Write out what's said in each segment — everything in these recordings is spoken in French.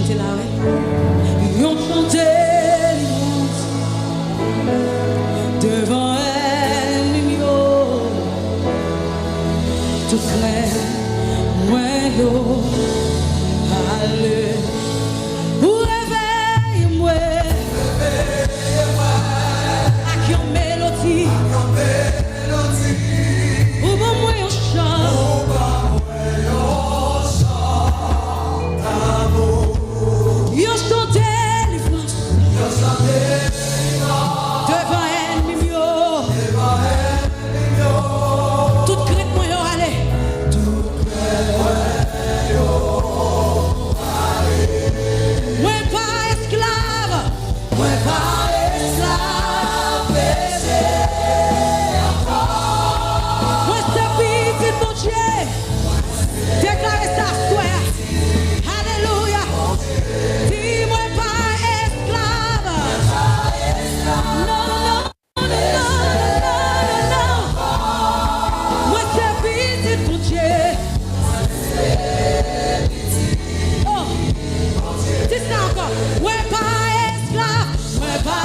chanter là, oui. Ils ont chanté devant elle, tout clair, moi, allez, ou réveille-moi, avec une mélodie, ou bon moi un chant, yo chante délivrance, devant elle, mimio, tout crête moi yo allez, moi pas esclave, baiser encore, moi servir de mon Dieu, déclarer ça soit, alléluia, dis-moi pas esclave, non, non, non, non, non, non, moi servir de mon Dieu, oh, dis ça encore, moi pas esclave, moi pas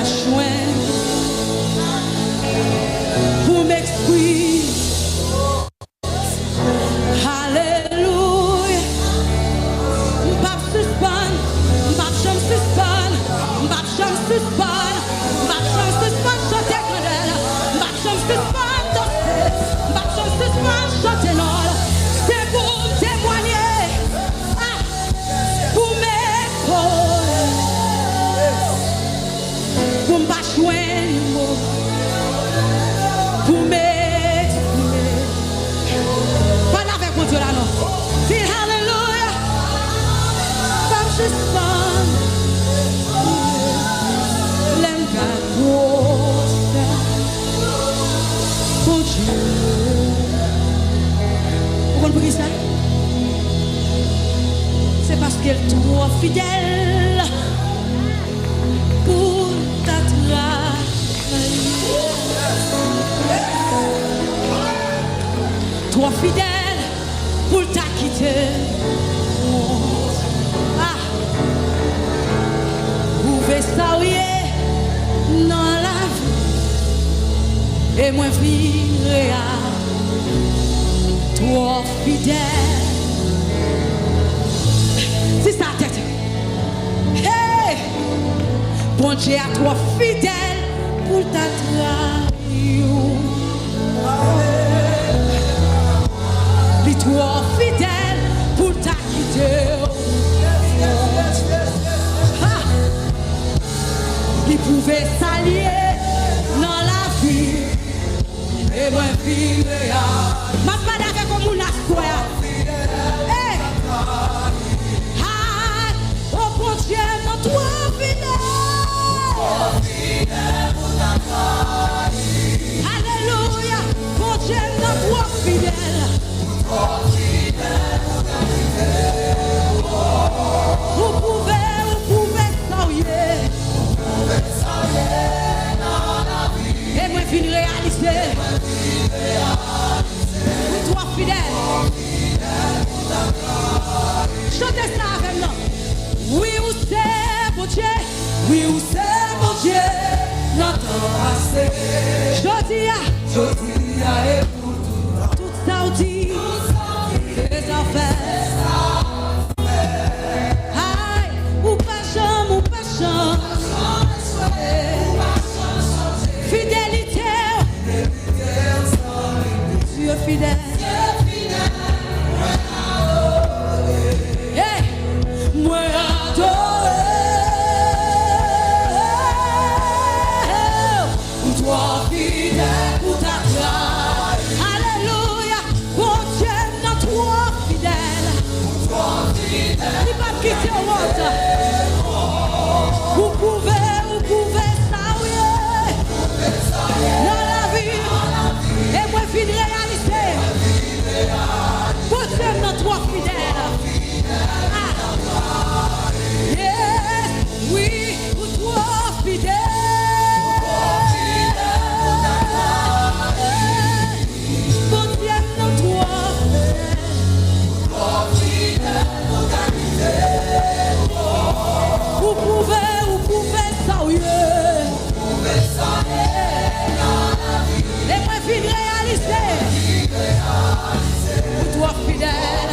chouin pour m'exprimer. Alléluia. M'pap suspend, m'pap cham suspend, m'pap cham suspend, m'pap cham suspend, chante grandel, m'pap cham suspend, danser, m'pap cham suspend, chante nord. C'est pour témoigner, pour m'écouter, pour m'pas joindre, pour m'exprimer. Parle avec mon Dieu là non. Dis Alléluia. Comme je sonne, l'engagement pour Dieu. Vous comprenez ça? C'est parce qu'elle est trop fidèle pour t'attraper. Trop fidèle pour t'acquitter. Pouvez s'arrier dans la vie et moi vivre trop fidèle. C'est ça tête. Hey, bon Dieu à trop fidèle pour t'attraper. Il est trop fidèle pour t'acquitter. Il pouvait s'allier dans la vie et moi vivre. Ma pas avec comme on a quoi. Oh bon Dieu, mon toi fidèle. Alléluia, bon Dieu, mon toi fidèle. Vous pouvez s'allier. Et moi fin réaliser. Toi fidèle. Chantez ça avec nous. Oui ou c'est bon Dieu. Oui ou c'est bon Dieu. Notre passé. Jodia et pour tout ça ou dit. Les affaires. Aïe, ou pas chambre. Fidélité, Dieu fidèle. Hey, moi adoré. Pour toi fidèle, pour ta grâce. Alléluia, bon Dieu, dans toi fidèle. Pour toi fidèle. Il va quitter au monde. Vous pouvez s'arrier dans la vie et moi fin réaliser. Pour Dieu dans toi fidèle. Yes, oui, pour toi fidèle. Pour Dieu dans toi fidèle. Vous pouvez s'arrier. Et moi fin réaliser. Pour toi fidèle.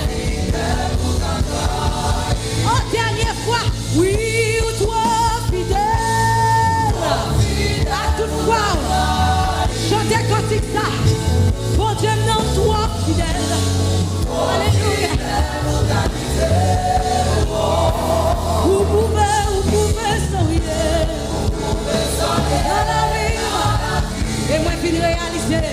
Oh dernière fois. Oui, pour toi fidèle. À toute fois. Chantez cantique ça. Bon Dieu non toi fidèle. Alléluia. Vous pouvez sourire dans la vie. Et moi fin réaliser.